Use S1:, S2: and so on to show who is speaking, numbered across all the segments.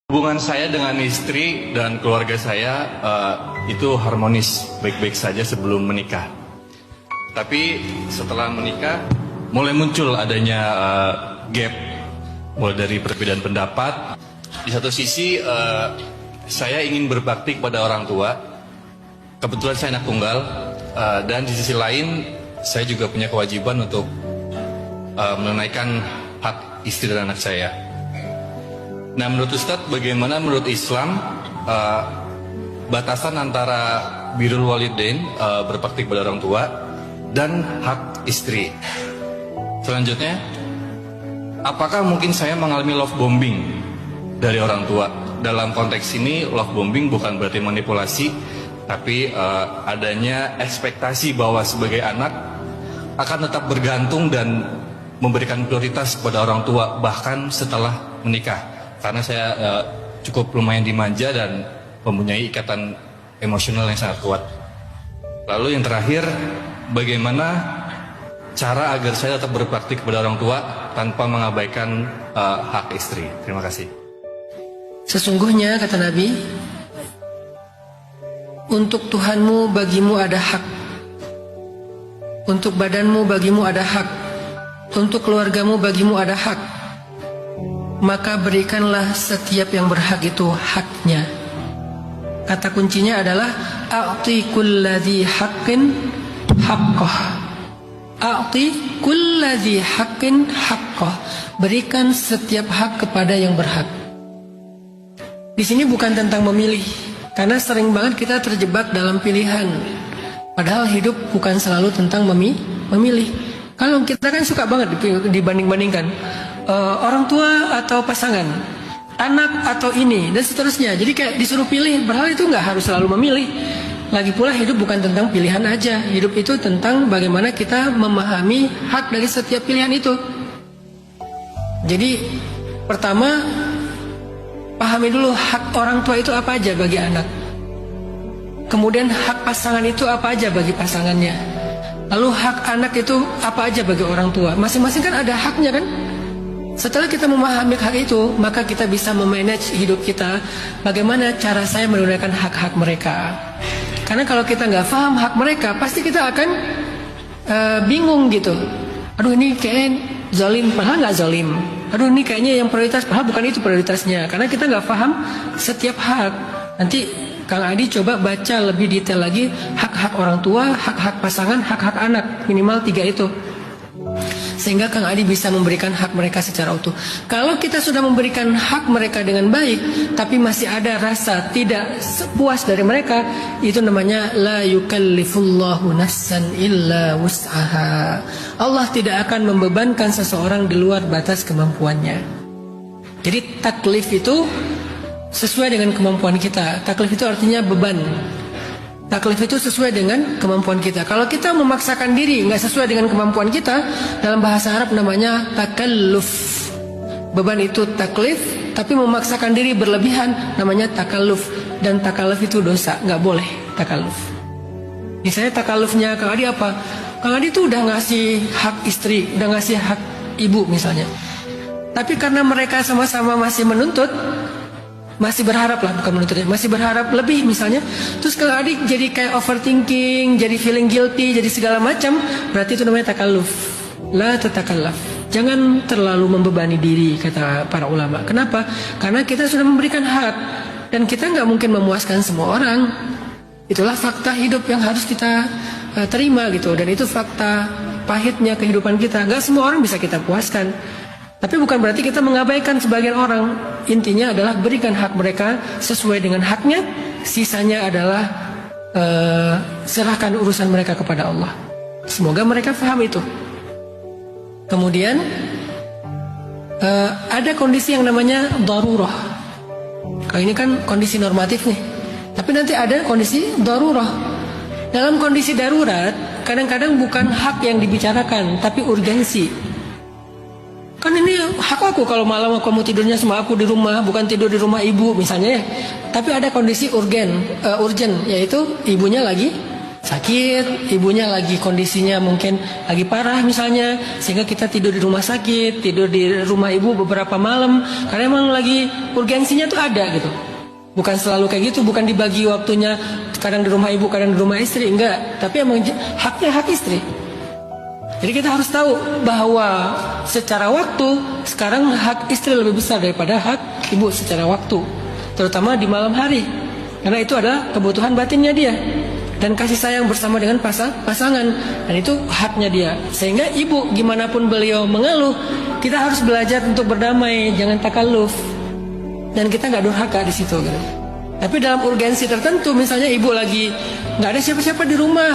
S1: Hubungan saya dengan istri dan keluarga saya itu harmonis, baik-baik saja sebelum menikah. Tapi setelah menikah, mulai muncul adanya gap, mulai dari perbedaan pendapat. Di satu sisi, saya ingin berbakti kepada orang tua. Kebetulan saya anak tunggal, dan di sisi lain, saya juga punya kewajiban untuk menunaikan hak istri dan anak saya. Nah, menurut Ustadz, bagaimana menurut Islam batasan antara birrul walidain, berbakti kepada orang tua, dan hak istri? Selanjutnya, apakah mungkin saya mengalami love bombing dari orang tua? Dalam konteks ini, love bombing bukan berarti manipulasi, tapi adanya ekspektasi bahwa sebagai anak akan tetap bergantung dan memberikan prioritas kepada orang tua bahkan setelah menikah. Karena saya cukup lumayan dimanja dan mempunyai ikatan emosional yang sangat kuat. Lalu yang terakhir, bagaimana cara agar saya tetap berbakti kepada orang tua tanpa mengabaikan hak istri? Terima kasih.
S2: Sesungguhnya, kata Nabi, untuk Tuhanmu bagimu ada hak, untuk badanmu bagimu ada hak, untuk keluargamu bagimu ada hak. Maka berikanlah setiap yang berhak itu haknya. Kata kuncinya adalah a'ti kulladzi haqqin haqqah. A'ti kulladzi haqqin haqqah. Berikan setiap hak kepada yang berhak. Di sini bukan tentang memilih, karena sering banget kita terjebak dalam pilihan. Padahal hidup bukan selalu tentang memilih. Kalau kita kan suka banget dibanding-bandingkan. Orang tua atau pasangan, anak atau ini, dan seterusnya. Jadi kayak disuruh pilih, padahal itu nggak harus selalu memilih. Lagi pula hidup bukan tentang pilihan aja. Hidup itu tentang bagaimana kita memahami hak dari setiap pilihan itu. Jadi pertama, pahami dulu hak orang tua itu apa aja bagi anak. Kemudian hak pasangan itu apa aja bagi pasangannya. Lalu hak anak itu apa aja bagi orang tua. Masing-masing kan ada haknya kan. Setelah kita memahami hak itu, maka kita bisa memanage hidup kita. Bagaimana cara saya menunaikan hak-hak mereka. Karena kalau kita nggak paham hak mereka, pasti kita akan bingung gitu. Aduh, ini kayaknya zalim, padahal nggak zalim. Aduh, ini kayaknya yang prioritas, padahal bukan itu prioritasnya. Karena kita nggak paham setiap hak. Nanti Kang Adi coba baca lebih detail lagi hak-hak orang tua, hak-hak pasangan, hak-hak anak. Minimal 3 itu. Sehingga Kang Adi bisa memberikan hak mereka secara utuh. Kalau kita sudah memberikan hak mereka dengan baik, tapi masih ada rasa tidak puas dari mereka, itu namanya la yukallifullahu nafsan illa wus'aha. Allah tidak akan membebankan seseorang di luar batas kemampuannya. Jadi taklif itu sesuai dengan kemampuan kita. Taklif itu artinya beban. Taklif itu sesuai dengan kemampuan kita. Kalau kita memaksakan diri nggak sesuai dengan kemampuan kita, dalam bahasa Arab namanya takalluf. Beban itu taklif, tapi memaksakan diri berlebihan namanya takalluf. Dan takalluf itu dosa, nggak boleh takalluf. Misalnya takallufnya Kang Adi apa? Kang Adi tuh udah ngasih hak istri, udah ngasih hak ibu misalnya. Tapi karena mereka sama-sama masih menuntut, masih berharap lah, bukan menuntutnya, masih berharap lebih misalnya. Terus Kang Adi jadi kayak overthinking, jadi feeling guilty, jadi segala macam. Berarti itu namanya takalluf. La tatakallaf. Jangan terlalu membebani diri, kata para ulama. Kenapa? Karena kita sudah memberikan hak, dan kita nggak mungkin memuaskan semua orang. Itulah fakta hidup yang harus kita terima gitu. Dan itu fakta pahitnya kehidupan kita. Nggak semua orang bisa kita puaskan. Tapi bukan berarti kita mengabaikan sebagian orang. Intinya adalah berikan hak mereka sesuai dengan haknya. Sisanya adalah serahkan urusan mereka kepada Allah. Semoga mereka paham itu. Kemudian ada kondisi yang namanya darurah. Kalau ini kan kondisi normatif nih. Tapi nanti ada kondisi darurah. Dalam kondisi darurat, kadang-kadang bukan hak yang dibicarakan, tapi urgensi. Kan ini hak aku kalau malam kamu tidurnya sama aku di rumah, bukan tidur di rumah ibu misalnya ya. Tapi ada kondisi urgent, yaitu ibunya lagi sakit, ibunya lagi kondisinya mungkin lagi parah misalnya, sehingga kita tidur di rumah sakit, tidur di rumah ibu beberapa malam, karena emang lagi urgensinya tuh ada gitu. Bukan selalu kayak gitu, bukan dibagi waktunya kadang di rumah ibu, kadang di rumah istri, enggak. Tapi emang haknya hak istri. Jadi kita harus tahu bahwa secara waktu sekarang hak istri lebih besar daripada hak ibu secara waktu, terutama di malam hari, karena itu adalah kebutuhan batinnya dia. Dan kasih sayang bersama dengan pasangan, dan itu haknya dia. Sehingga ibu gimana pun beliau mengeluh, kita harus belajar untuk berdamai, jangan takalluf, dan kita nggak durhaka di situ gitu. Tapi dalam urgensi tertentu, misalnya ibu lagi nggak ada siapa-siapa di rumah,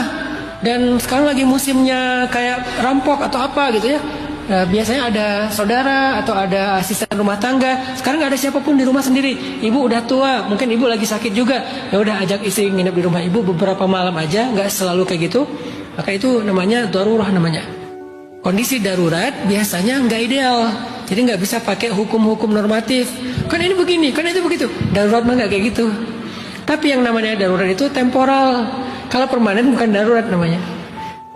S2: dan sekarang lagi musimnya kayak rampok atau apa gitu ya. Biasanya ada saudara atau ada asisten rumah tangga. Sekarang nggak ada siapapun di rumah sendiri. Ibu udah tua, mungkin ibu lagi sakit juga. Ya udah, ajak istri nginep di rumah ibu beberapa malam aja, nggak selalu kayak gitu. Maka itu namanya darurah namanya. Kondisi darurat biasanya nggak ideal. Jadi nggak bisa pakai hukum-hukum normatif. Kan ini begini, kan itu begitu. Darurat mah nggak kayak gitu. Tapi yang namanya darurat itu temporal. Kalau permanen bukan darurat namanya.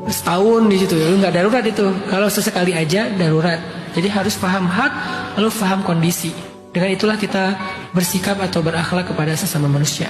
S2: Setahun di situ, nggak darurat itu. Kalau sesekali aja darurat. Jadi harus paham hak, lalu paham kondisi. Dengan itulah kita bersikap atau berakhlak kepada sesama manusia.